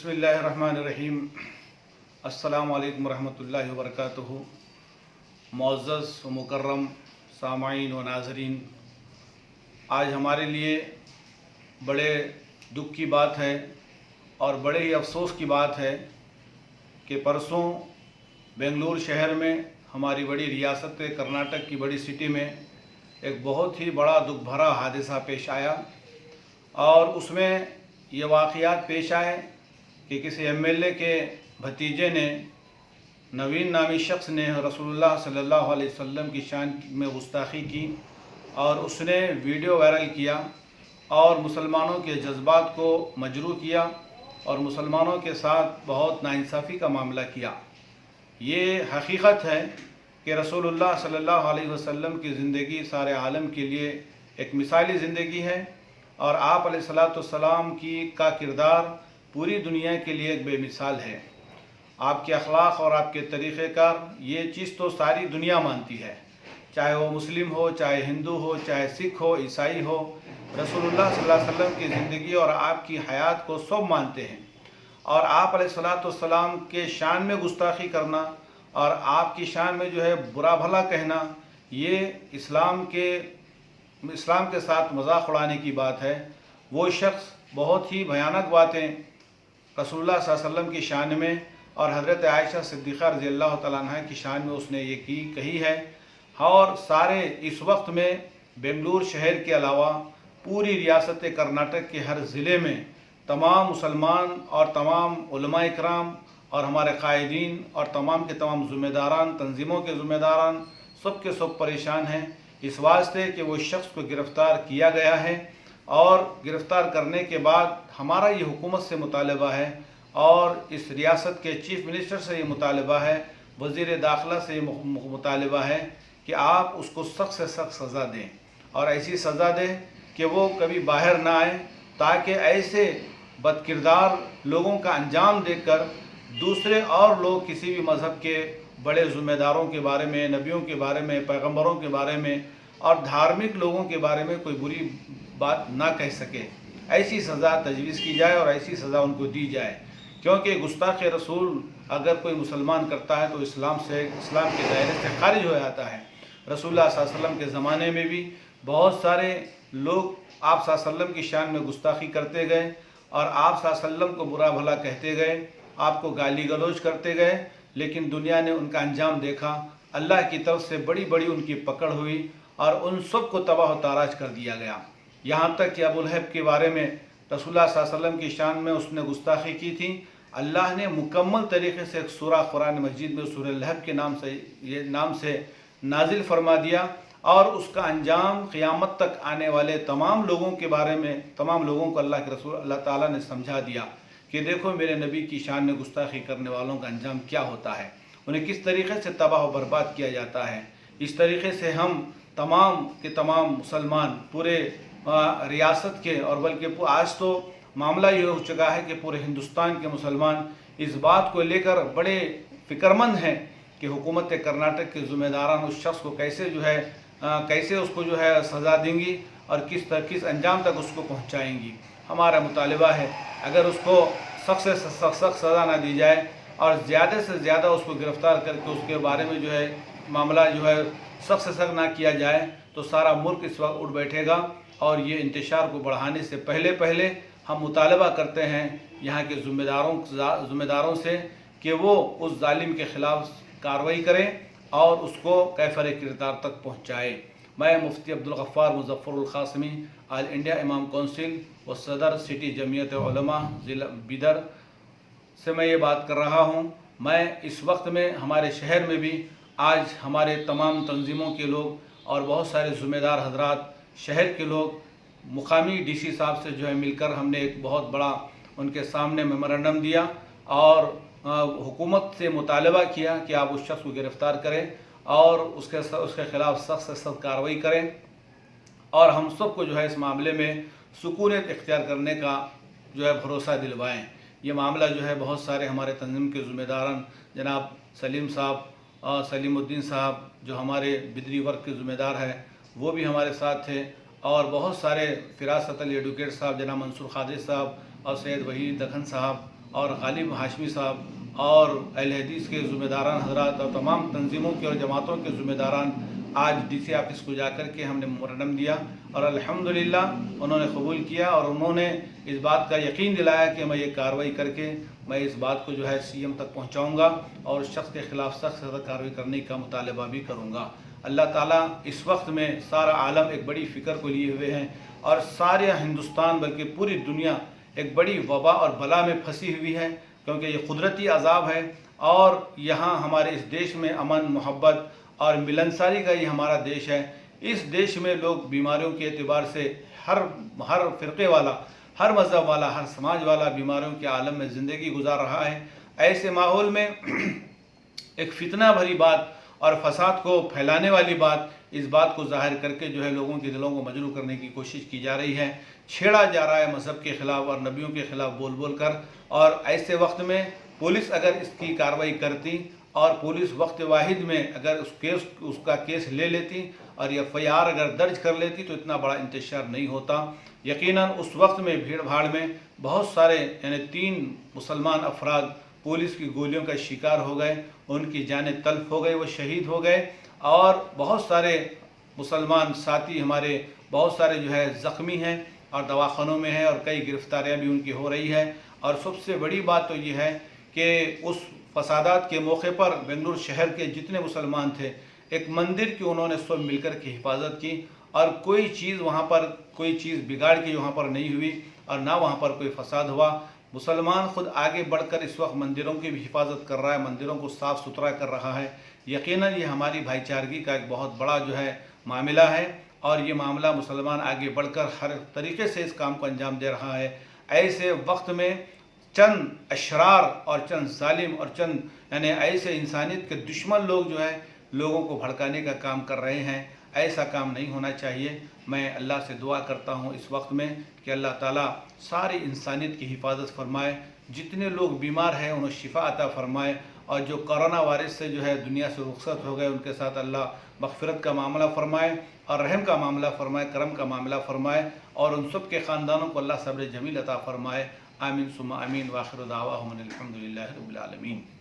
बिस्मिल्लाहिर्रहमानिर्रहीम। अस्सलामु अलैकुम रहमतुल्लाहि व बरकातुहू। मुअज़्ज़ज़ व मुकर्रम सामाईन व नाज़रीन, आज हमारे लिए बड़े दुख की बात है और बड़े ही अफसोस की बात है कि परसों बेंगलुरु शहर में, हमारी बड़ी रियासत कर्नाटक की बड़ी सिटी में, एक बहुत ही बड़ा दुख भरा हादसा पेश आया और उसमें ये वाक़यात पेश आए कि किसी एमएलए के भतीजे ने, नवीन नामी शख्स ने रसूलुल्लाह सल्लल्लाहु अलैहि वसल्लम की शान में गुस्ताखी की और उसने वीडियो वायरल किया और मुसलमानों के जज्बात को मजरूह किया और मुसलमानों के साथ बहुत नाइंसाफ़ी का मामला किया। ये हकीकत है कि रसूलुल्लाह सल्लल्लाहु अलैहि वसल्लम की ज़िंदगी सारे आलम के लिए एक मिसाली ज़िंदगी है और आप अलैहिस्सलाम की का किरदार पूरी दुनिया के लिए एक बेमिसाल है। आपके अखलाक और आपके तरीक़ेकार, ये चीज़ तो सारी दुनिया मानती है, चाहे वो मुस्लिम हो, चाहे हिंदू हो, चाहे सिख हो, ईसाई हो। रसूलुल्लाह सल्लल्लाहु अलैहि वसल्लम की ज़िंदगी और आपकी हयात को सब मानते हैं और आप अलैहिस्सलाम के शान में गुस्ताखी करना और आपकी शान में जो है बुरा भला कहना, ये इस्लाम के साथ मजाक उड़ाने की बात है। वो शख्स बहुत ही भयानक बातें रसूलुल्लाह सल्लल्लाहु अलैहि वसल्लम की शान में और हज़रत आयशा सिद्दीक़ा रज़ियल्लाहु तआला अन्हा की शान में उसने ये कही है। और सारे इस वक्त में बेंगलुरु शहर के अलावा पूरी रियासत कर्नाटक के हर ज़िले में तमाम मुसलमान और तमाम उलमा इकराम और हमारे कायदीन और तमाम के तमाम ज़िम्मेदारान, तंजीमों के ज़िम्मेदारान सब के सब परेशान हैं इस वास्ते कि वो शख्स को गिरफ़्तार किया गया है और गिरफ़्तार करने के बाद हमारा ये हुकूमत से मुतालबा है और इस रियासत के चीफ़ मिनिस्टर से ये मुतालबा है, वज़ीर दाखिला से ये मुतालबा है कि आप उसको सख्त से सख्त सज़ा दें और ऐसी सज़ा दें कि वो कभी बाहर ना आए, ताकि ऐसे बदकिरदार लोगों का अंजाम देखकर दूसरे और लोग किसी भी मज़हब के बड़े ज़िम्मेदारों के बारे में, नबियों के बारे में, पैगम्बरों के बारे में और धार्मिक लोगों के बारे में कोई बुरी बात ना कह सके। ऐसी सज़ा तजवीज़ की जाए और ऐसी सज़ा उनको दी जाए, क्योंकि गुस्ताख़ रसूल अगर कोई मुसलमान करता है तो इस्लाम के दायरे से खारिज हो जाता है। रसूलुल्लाह सल्लल्लाहु अलैहि वसल्लम के ज़माने में भी बहुत सारे लोग आप सल्लल्लाहु अलैहि वसल्लम की शान में गुस्ताखी करते गए और आप सल्लल्लाहु अलैहि वसल्लम को बुरा भला कहते गए, आपको गाली गलौज करते गए, लेकिन दुनिया ने उनका अंजाम देखा। अल्लाह की तरफ से बड़ी बड़ी उनकी पकड़ हुई और उन सब को तबाह ताराज कर दिया गया। यहाँ तक कि अबू लहब के बारे में रसूलुल्लाह सल्लल्लाहु अलैहि वसल्लम की शान में उसने गुस्ताखी की थी। अल्लाह ने मुकम्मल तरीके से एक सूरा कुरान मजीद में सूरह लहब के नाम से नाजिल फरमा दिया और उसका अंजाम क़यामत तक आने वाले तमाम लोगों के बारे में, तमाम लोगों को अल्लाह ताला ने समझा दिया कि देखो मेरे नबी की शान में गुस्ताखी करने वालों का अंजाम क्या होता है, उन्हें किस तरीके से तबाह व बर्बाद किया जाता है। इस तरीके से हम तमाम के तमाम मुसलमान पूरे रियासत के और बल्कि आज तो मामला ये हो चुका है कि पूरे हिंदुस्तान के मुसलमान इस बात को लेकर बड़े फ़िक्रमंद हैं कि हुकूमत कर्नाटक के ज़िम्मेदारान उस शख्स को कैसे उसको जो है सज़ा देंगी और किस अंजाम तक उसको पहुंचाएंगी। हमारा मुतालबा है अगर उसको सख्त से सख्त सज़ा ना दी जाए और ज़्यादा से ज़्यादा उसको गिरफ़्तार करके उसके बारे में जो है मामला जो है सख्त से सख्त ना किया जाए तो सारा मुल्क इस वक्त उठ बैठेगा और ये इंतशार को बढ़ाने से पहले हम मुतालबा करते हैं यहाँ के ज़िम्मेदारों से कि वो उस जालिम के ख़िलाफ़ कार्रवाई करें और उसको कैफ़र किरदार तक पहुँचाए। मैं मुफ्ती अब्दुल गफ़्फ़ार मुज़फ़्फ़रुल क़ासिमी ऑल इंडिया इमाम कौंसिल व सदर सिटी जमीयत उलमा ज़िला बिदर से मैं ये बात कर रहा हूँ। मैं इस वक्त में हमारे शहर में भी आज हमारे तमाम तंजीमों के लोग और बहुत सारे ज़िम्मेदार हज़रात, शहर के लोग, मुकामी डीसी साहब से जो है मिलकर हमने एक बहुत बड़ा उनके सामने मेमोरेंडम दिया और हुकूमत से मुतालबा किया कि आप उस शख्स को गिरफ़्तार करें और उसके ख़िलाफ़ सख्त से सख्त कार्रवाई करें और हम सब को जो है इस मामले में सुकूनियत इख्तियार करने का जो है भरोसा दिलवाएं। ये मामला जो है बहुत सारे हमारे तंजीम के ज़िम्मेदारान जनाब सलीम साहब और सलीमुद्दीन साहब जो हमारे बिदरी वर्क के ज़िम्मेदार हैं वो भी हमारे साथ थे और बहुत सारे फ़िरासत अली एडवोकेट साहब जनाब मंसूर क़ादरी साहब और सैयद वहीद दखन साहब اور غالب ہاشمی صاحب اور اہل حدیث کے ذمہ داران حضرات اور تمام تنظیموں کے اور جماعتوں کے ذمہ داران آج ڈی سی آفس کو جا کر کے ہم نے میمورنڈم دیا اور الحمدللہ انہوں نے قبول کیا اور انہوں نے اس بات کا یقین دلایا کہ میں یہ کارروائی کر کے میں اس بات کو جو ہے سی ایم تک پہنچاؤں گا اور اس شخص کے خلاف سخت سے سخت کارروائی کرنے کا مطالبہ بھی کروں گا۔ اللہ تعالیٰ اس وقت میں سارا عالم ایک بڑی فکر کو لیے ہوئے ہیں اور سارے ہندوستان بلکہ پوری دنیا ایک بڑی وبا اور بلا میں پھنسی ہوئی ہے، کیونکہ یہ قدرتی عذاب ہے اور یہاں ہمارے اس دیش میں امن محبت اور ملنساری کا یہ ہمارا دیش ہے۔ اس دیش میں لوگ بیماریوں کے اعتبار سے ہر فرقے والا، ہر مذہب والا، ہر سماج والا بیماریوں کے عالم میں زندگی گزار رہا ہے۔ ایسے ماحول میں ایک فتنہ بھری بات اور فساد کو پھیلانے والی بات، اس بات کو ظاہر کر کے جو ہے لوگوں کے دلوں کو مجروح کرنے کی کوشش کی جا رہی ہے، چھیڑا جا رہا ہے مذہب کے خلاف اور نبیوں کے خلاف بول بول کر۔ اور ایسے وقت میں پولیس اگر اس کی کارروائی کرتی اور پولیس وقت واحد میں اگر اس کا کیس لے لیتی اور ایف آئی آر اگر درج کر لیتی تو اتنا بڑا انتشار نہیں ہوتا۔ یقیناً اس وقت میں بھیڑ بھاڑ میں بہت سارے یعنی 3 مسلمان افراد پولیس کی گولیوں کا شکار ہو گئے، ان کی جانیں تلف ہو گئی، وہ شہید ہو گئے اور بہت سارے مسلمان ساتھی ہمارے بہت سارے جو ہے زخمی ہیں اور دواخانوں میں ہیں اور کئی گرفتاریاں بھی ان کی ہو رہی ہے۔ اور سب سے بڑی بات تو یہ ہے کہ اس فسادات کے موقع پر بنگلور شہر کے جتنے مسلمان تھے ایک مندر کی انہوں نے سب مل کر کے حفاظت کی اور کوئی چیز وہاں پر کوئی چیز بگاڑ کی وہاں پر نہیں ہوئی اور نہ وہاں پر کوئی فساد ہوا۔ مسلمان خود آگے بڑھ کر اس وقت مندروں کی بھی حفاظت کر رہا ہے، مندروں کو صاف ستھرا کر رہا ہے۔ یقیناً یہ ہماری بھائی چارگی کا ایک بہت بڑا جو ہے معاملہ ہے اور یہ معاملہ مسلمان آگے بڑھ کر ہر طریقے سے اس کام کو انجام دے رہا ہے۔ ایسے وقت میں چند اشرار اور چند ظالم اور چند یعنی ایسے انسانیت کے دشمن لوگ جو ہے لوگوں کو بھڑکانے کا کام کر رہے ہیں، ایسا کام نہیں ہونا چاہیے۔ میں اللہ سے دعا کرتا ہوں اس وقت میں کہ اللہ تعالیٰ ساری انسانیت کی حفاظت فرمائے، جتنے لوگ بیمار ہیں انہیں شفا عطا فرمائے اور جو کرونا وائرس سے جو ہے دنیا سے رخصت ہو گئے ان کے ساتھ اللہ مغفرت کا معاملہ فرمائے اور رحم کا معاملہ فرمائے، کرم کا معاملہ فرمائے اور ان سب کے خاندانوں کو اللہ صبر جمیل عطا فرمائے۔ آمین ثم آمین، وآخر دعواہم الحمدللہ رب العالمین۔